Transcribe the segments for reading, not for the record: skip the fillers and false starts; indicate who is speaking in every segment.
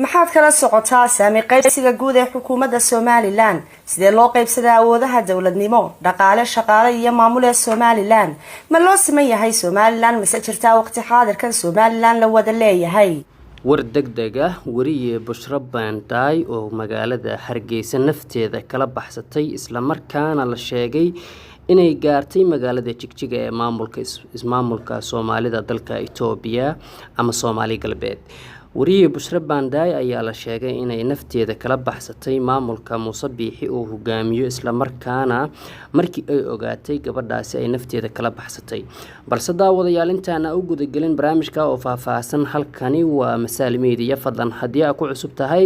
Speaker 1: maxaad kala socotaa saami qaybsiga guud ee xukuumadda Somaliland sidee loo qaybsadaa awoodaha dawladnimo dhaqaale shaqaale iyo maamul ee Somaliland ma loo siman yahay Somaliland mise jirtaa waqti xaadirkan Somaliland la wada leeyahay
Speaker 2: war degdega wariye Bushra Banday oo magaalada Hargeysa nafteeda kala baxsatay isla markaana la sheegay inay gaartay magaalada Jigjiga ee maamulka Soomaalida dalka Itoobiya ama Soomaali galbeed wariye Bushra Banday ayaa la sheegay inay nafteeda kala baxsatay maamulka Muuse Biixi oo hogaamiyo isla markaana markii ay ogaatay gabadhaasi ay nafteeda kala baxsatay balse daawadayaal intaana u guda gelin barnaamijka oo faahfaahsan halkani waa Masaal Media fadlan haddii aad ku cusub tahay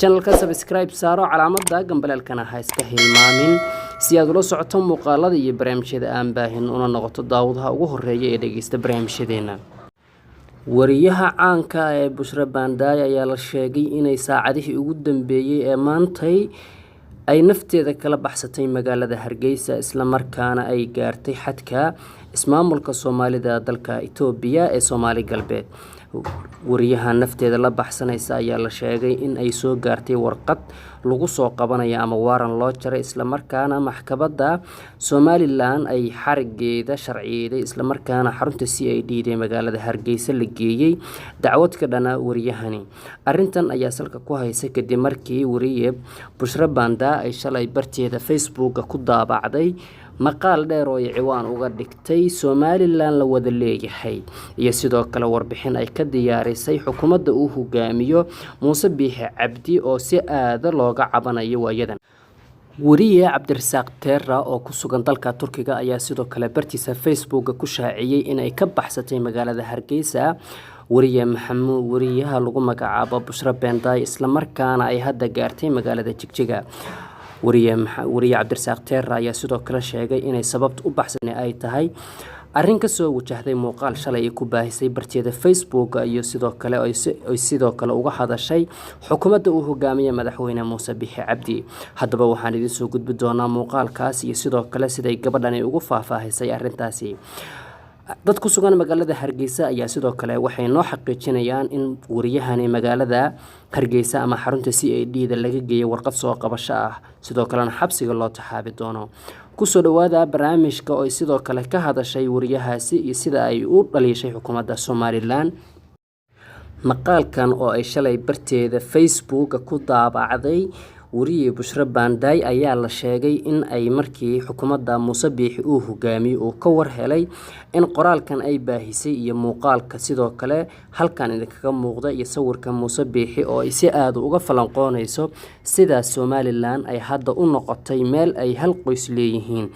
Speaker 2: channelka subscribe saaro calaamadda gambalelkana ha iska hilmaamin si aad ula socoto muuqaalada iyo barnaamijyada aan baahin una noqoto daawadaha ugu horeeya ee dhageysta barnaamijyadeena wariyaha caanka ee Bushra Banday ayaa la sheegay inay saacadihii ugu dambeeyay ee maantay ay nafteeda kala baxsatay magaalada Hargeysa isla markaana ay gaartay xadka ismaamulka Soomaalida dalka Itoobiya ee Soomaali galbeed wariyaha nafteeda la baxsanaysa ayaa la sheegay in ay soo gaartay warqad lagu soo qabanayo ama waaran loo jaray isla markaana maxkamadda Somaliland ay xarigeeda sharciyeeday isla markaana xarunta CID ee magaalada Hargeysa la geeyay dacwad ka dhana wariyahani arintan ayaa salka ku haysay kadib markii wariye Bushra Banday ay shalay barteeda Facebook ku daabacday maqaal dheer oo ciwaan uga dhigtay Somaliland la wada leeyahay iyo sidoo kale warbixin ay ka diyaarisay xukuumadda uu hogaamiyo Muuse Biixi Cabdi oo si aad looga cabanayo waayadan wariye Cabdirasaaq Teera oo ku sugan dalka Turkiga ayaa sidoo kale bartiisa Facebook ku shaaciyay in ay ka baxsatay magaalada Hargeysa wariye Maxamuud wariyaha lagu magacaabo Bushra Banday isla markaana ay hadda gaartay magaalada Jigjiga wariye Cabdirasaaq Teera ayaa sidoo kale sheegay inay sababta u baxsan ay tahay arrin ka soo wajahday muuqaal shalay ku baahisay barteeda Facebook iyo sidoo kale uga hadashay xukuumadda uu hogaamiyo madaxweyne Muuse Biixi Cabdi haddaba waxaan idin soo gudbi doonaa muuqaalkaas iyo sidoo kale siday gabadhani ugu faahfaahisay arrintaasi dad ku sugan magaalada Hargeysa ayaa sidoo kale waxay noo xaqiijinayaan in wariyahani magaalada Hargeysa ama xarunta CID da laga geeyay warqad soo qabasho ah sidoo kalena xabsiga loo taxaabi doono ku soo dhawaada barnaamijka oo sidoo kale ka hadashay wariyahaasi iyo sida ay u dhalishay xukuumadda Somaliland maqaalkan oo ay shalay barteeda Facebook ku daabacday wariye Bushra Banday ayaa la sheegay in ay markii xukuumadda Muuse Biixi uu hogaamiyo oo ka war helay in qoraalkan ay baahisay iyo muuqaalka sidoo kale halkan idinkaga muuqda iyo sawirka Muuse Biixi oo ay si aad uga falanqoonayso sida Somaliland ay hadda u noqotay meel ay hal qoys leeyihiin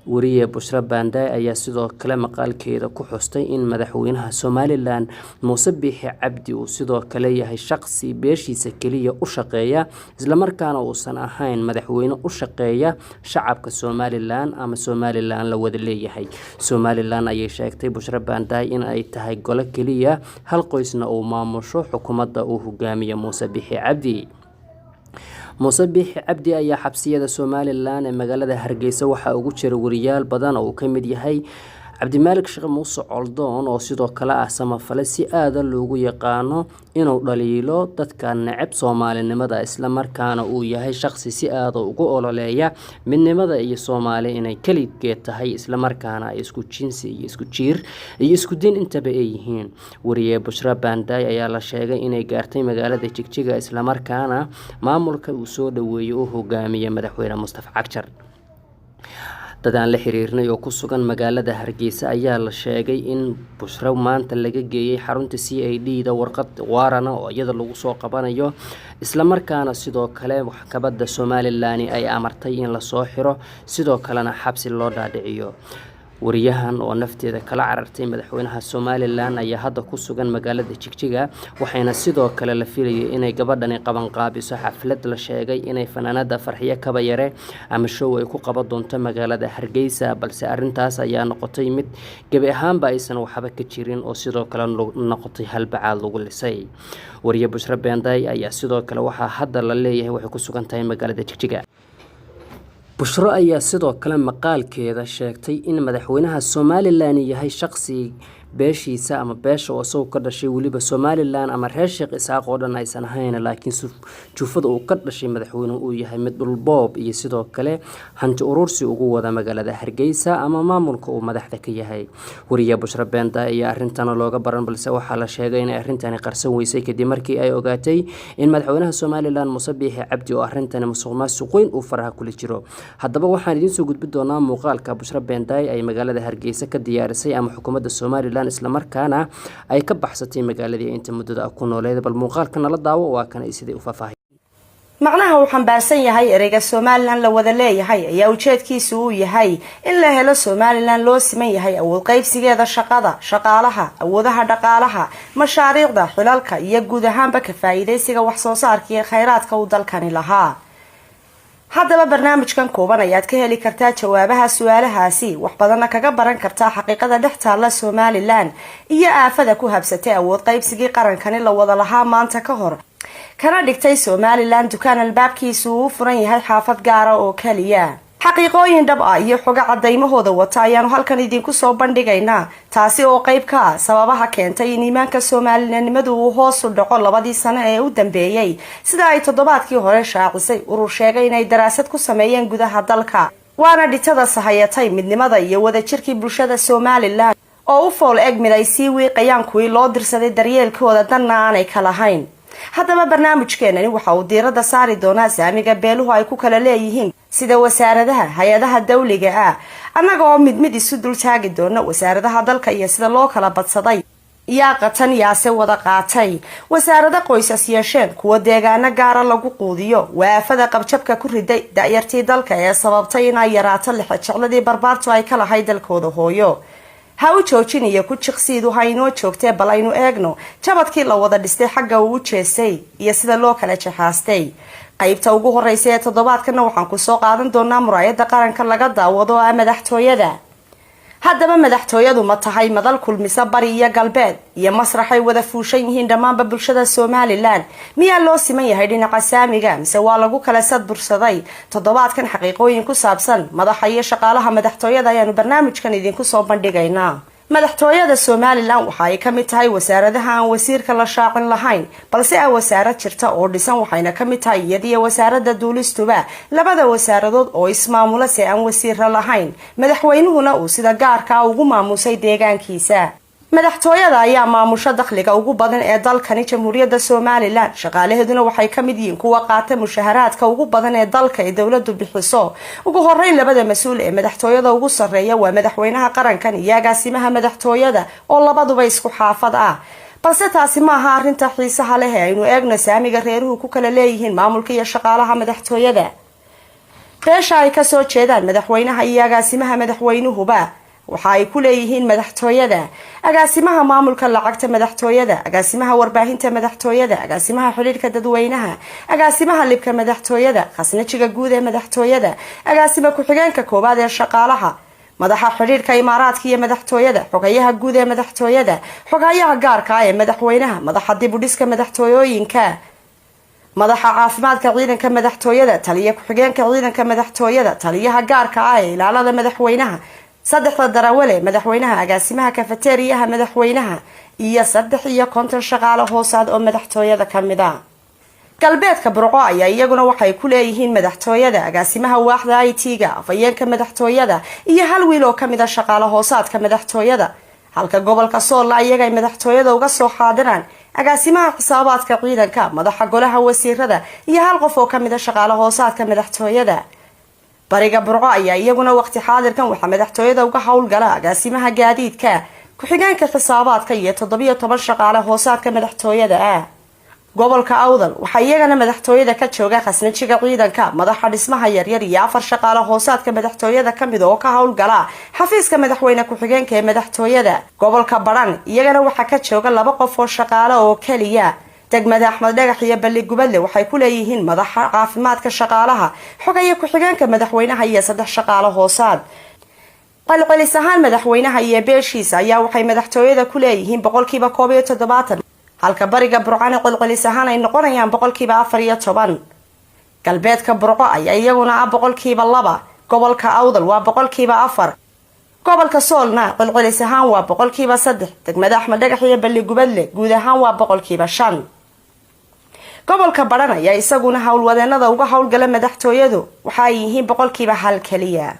Speaker 2: wariye Bushra Banday ayaa sidoo kale maqaalkeeda ku xustay in madaxweynaha Somaliland Muuse Biixi Cabdi uu sidoo kale yahay shakhsi beeshiisa kaliya u shaqeeya isla markaana uusan ahayn madaxweyne u shaqeeya shacabka Somaliland ama Somaliland la wada leeyahay Somaliland ayay sheegtay Bushra Banday in ay tahay gole kaliya hal qoysna uu maamusho xukuumadda uu hogaamiyo Muuse Biixi Cabdi Muuse Biixi Cabdi ayaa xabsiyada Somaliland ee magaalada Hargeysa waxa ugu jira wariyaal badan oo ka mid yahay Cabdimaalik Sheekh Muuse Coldoon oo sidoo kale ah samafale si aad loogu yaqaano inuu dhaliilo dadka nacab Soomaalinimada isla markaana uu yahay shakhsi si aad ugu ololeeya midnimada iyo Soomaali inay kaligeed tahay isla markaana ay isku jinsi iyo isku jiir iyo isku diin intaba ay yihiin wariye Bushra Banday ayaa la sheegay inay gaartay magaalada Jigjiga isla markaana maamulka uu soo dhaweeyo oo hogaamiyo madaxweyne Mustafa Cagjar dadaan la xiriirnay oo ku sugan magaalada Hargeysa ayaa la sheegay in Bushra maanta laga geeyay xarunta CID da warqad waarana oo iyada lagu soo qabanayo isla markaana sidoo kale maxkamadda Somaliland ay amartay in la soo xiro sidoo kalena xabsi loo dhaadhiciyo wariyahan oo nafteeda kala carartay madaxweynaha Somaliland ayaa hadda ku sugan magaalada Jigjiga waxayna sidoo kale la filayay inay gabadhani qaban qaabiso xaflad la sheegay inay fanaanada Farxiyo Kabayare ama show ay ku qaban doonto magaalada Hargeysa balse arintaas ayaa noqotay mid gabi ahaanba aysan waxba ka jirin oo sidoo kale noqotay halbacaad lagu lisay wariye Bushra Banday ayaa sidoo kale waxa hadda la leeyahay waxay ku sugan tahay magaalada Jigjiga Bushra ayaa sidoo kale maqaalkeeda sheegtay in madaxweynaha Somaliland yahay shakhsi beeshiisa ama beesha oo isagu ka dhashay weliba Somaliland ama reer Sheekh Isaaq oo dhan aysan ahayn laakiin juufada uu ka dhashay madaxweynuhu uu yahay mid dhul boob iyo sidoo kale hanti urursi ugu wada magaalada Hargeysa ama maamulka uu madaxda ka yahay. Wariye Bushra Beenta ayaa arrintan looga baran balse waxaa la sheegay in arrintani qarsan weysay kadib markii ay ogaatay in madaxweynaha Somaliland Muuse Biixi Cabdi oo arrintani musuqmaasuq weyn uu faraha kula jiro. Haddaba waxaan idin soo gudbin doonaa muuqaalka Bushra Beenta ay magaalada Hargeysa ka diyaarisay ama xukuumadda Somaliland isla markaana ay ka baxsatay magaaladii inta muddada ku nooleed bal muuqaalka nala daawo waa kan ay sidii u faahfaahin.
Speaker 1: macnaha uu xambaarsan yahay ereyga Somaliland la wada leeyahay ayaa ujeedkiisu uu yahay in la helo Somaliland loo siman yahay awood qaybsigeeda shaqada, shaqaalaha, awoodaha dhaqaalaha, mashaariicda, xilalka iyo guud ahaanba ka faa'iideysiga wax soo saarka iyo kheyraadka uu dalkani lahaa. haddaba barnaamijkan kooban ayaad ka heli kartaa jawaabaha su'aalahaasi wax badanna kaga baran kartaa xaqiiqada dhex taalla Somaliland iyo aafada ku habsatay awood qaybsigii qarankani la wada lahaa maanta ka hor kana dhigtay Somaliland dukaan albaabkiisu uu furan yahay xaafad gaara oo kaliya. xaqiiqooyin dhab ah iyo xogo cadaymahooda wata ayaanu halkan idinku soo bandhigaynaa taasi oo qayb ka ah sababaha keentay in iimaanka Somalilandnimadu uu hoos u dhaco 2 sano ee u dambeeyay sida ay toddobaadkii hore shaacisay urur sheegay inay daraasad ku sameeyeen gudaha dalka. waana dhitada sahayatay midnimada iyo wadajirkii bulshada Somaliland oo u fool eg mid ay sii wiiqayaan kuwii loo dirsaday daryeelkooda danna aanay ka lahayn. haddaba barnaamijkeenani waxa uu diiradda saari doonaa saamiga beeluhu ay ku kala leeyihiin sida wasaaradaha, hay-adaha dawliga ah, annaga oo mid isu dul taagi doona wasaaradaha dalka iyo sida loo kala badsaday yaa qatan yaase wada qaatay. wasaarada qoysas yeesheen kuwa deegaano gaara lagu quudiyo waafada qabjabka ku riday da'yartii dalka ee sababtay inay yaraato lixajecladii barbaartu ay ka lahayd dalkooda hooyo. ha u joojinayo ku jiqsiidu ha inoo joogtee bal aynu eegno jabadkii la wada dhistay xagga uu u jeestay iyo sida loo kala jaxaastay. qaybta ugu horeysa ee toddobaadkana waxaan ku soo qaadan doonaa muraayada qaranka laga daawado ah madaxtooyada. haddaba madaxtooyadu ma tahay madal kulmisa bari iyo galbeed iyo masraxay wada fuushan yihiin dhammaanba bulshada Somaliland miyaa loo siman yahay dhinaca saamiga mise waa lagu kala sadbursaday? toddobaadkan xaqiiqooyin ku saabsan madaxa iyo shaqaalaha madaxtooyada ayaanu barnaamijkan idinku soo bandhigaynaa. madaxtooyada Somaliland waxa ay ka mid tahay wasaaradaha aan wasiirka la shaacin lahayn balse ay wasaarad jirta oo dhisan waxayna ka mid tahay iyadii wasaaradda duulistuba labada wasaaradood oo ismaamula si aan wasiir lahayn madaxweynuhuna uu sida gaarka ah ugu maamusay deegaankiisa. madaxtooyada ayaa maamusha dakhliga ugu badan ee dalkani Jamhuuriyadda Somaliland shaqaalaheeduna waxay ka mid yihiin kuwa qaata mushaharaadka ugu badan ee dalka ee dawladdu bixiso. ugu horeyn labada mas'uul ee madaxtooyada ugu sareeya waa madaxweynaha qarankan iyo agaasimaha madaxtooyada oo labaduba isku xaafad ah. balse taasi ma aha arrinta xiisaha leh ee aynu eegno saamiga reeruhu ku kala leeyihiin maamulka iyo shaqaalaha madaxtooyada. beesha ay ka soo jeedaan madaxweynaha iyo agaasimaha madaxweynuhuba waxa ay ku leeyihiin madaxtooyada agaasimaha maamulka lacagta madaxtooyada, agaasimaha warbaahinta madaxtooyada, agaasimaha xiriirka dadweynaha, agaasimaha libka madaxtooyada, khasnajiga guud ee madaxtooyada, agaasima ku-xigeenka koobaad ee shaqaalaha, madaxa xiriirka imaaraadka iyo madaxtooyada, xogayaha guud ee madaxtooyada, xogayaha gaarka ah ee madaxweynaha, madaxa dib u dhiska madaxtooyooyinka, madaxa caafimaadka ciidanka madaxtooyada, taliye ku-xigeenka ciidanka madaxtooyada, taliyaha gaarka ah ee ilaalada madaxweynaha, saddexda darawale madaxweynaha, agaasimaha kafeteriyaha madaxweynaha iyo 350 shaqaale hoosaad oo madaxtooyada kamid ah. galbeedka Burco ayaa iyaguna waxay ku leeyihiin madaxtooyada agaasimaha waaxda IT-ga, afayeenka madaxtooyada iyo hal wiil oo kamid ah shaqaale hoosaadka madaxtooyada. halka gobolka Sool iyaga ay madaxtooyada uga soo xaadiraan agaasimaha xisaabaadka ciidanka, madaxa golaha wasiirada iyo hal qof oo kamid ah shaqaale hoosaadka madaxtooyada. bariga Burco ayaa iyaguna waqti xaadirkan waxa madaxtooyada uga howlgala agaasimaha gaadiidka, ku-xigeenka xisaabaadka iyo 17 shaqaale hoosaadka madaxtooyada ah. gobolka Awdal waxa iyagana madaxtooyada ka jooga khasnajiga ciidanka, madaxa dhismaha yaryar iyo 4 shaqaale hoosaadka madaxtooyada kamid oo ka howlgala xafiiska madaxweyne ku-xigeenka ee madaxtooyada. gobolka Baran iyagana waxa ka jooga 2 qof oo shaqaale oo kaliya. degmada Axmed Dhagax iyo Balli-Gubadle waxay ku leeyihiin madaxa caafimaadka shaqaalaha, xogayaha ku-xigeenka madaxweynaha iyo 3 shaqaale hoosaad. qalqalis ahaan madaxweynaha iyo beeshiisa ayaa waxay madaxtooyada ku leeyihiin 170%, halka bariga Burcana qalqalis ahaan ay noqonayaan 4%. galbeedka Burco ayaa iyaguna 2%, gobolka Awdal waa 4%, gobolka soolna celcelis ahaan waa 3%, degmada Axmed Dhagax iyo Balli-Gubadle guud ahaan waa 5%. gobolka Badhan ayaa isaguna howlwadeenada uga howlgala madaxtooyadu waxa ay yihiin 1% kaliya.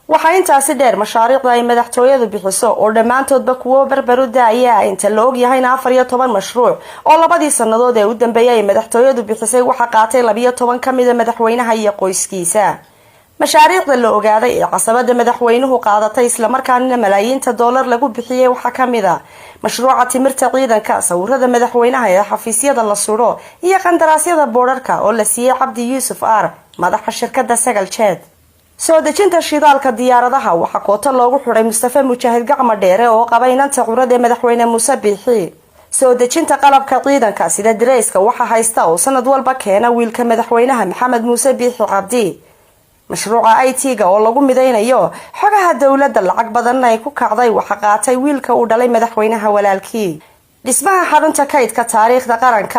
Speaker 1: waxaa intaasi dheer mashaariicda ay madaxtooyadu bixiso oo dhammaantoodba kuwo barbaru daaya inta la og yahay 14 mashruuc oo labadii sanadood ee u dambeeyay madaxtooyadu bixisay waxa qaatay 12 kamid ah madaxweynaha iyo qoyskiisa. mashaariicda la ogaaday ee casabada madaxweynuhu qaadatay isla markaana malaayiinta dollar lagu bixiyay waxa kamid ah mashruuca timirta ciidanka, sawirada madaxweynaha ee xafiisyada la suro iyo qandaraasyada boorarka oo la siiyay Cabdi Yuusuf Aar, madaxa shirkadda Sagal Jet. soo dejinta shidaalka diyaaradaha waxa koota loogu xiray Mustafa Mujaahid Gacmo Dheere oo qaba inanta curad ee madaxweyne Muuse Biixi. soo dejinta qalabka ciidanka sida direyska waxa haysta oo sanad walba keena wiilka madaxweynaha Maxamed Muuse Biixi Cabdi. mashruuca IT-ga oo lagu mideynayo xogaha dawladda lacag badan ay ku kacday waxa qaatay wiilka uu dhalay madaxweynaha walaalkii. dhismaha xarunta kaydka taariikhda qaranka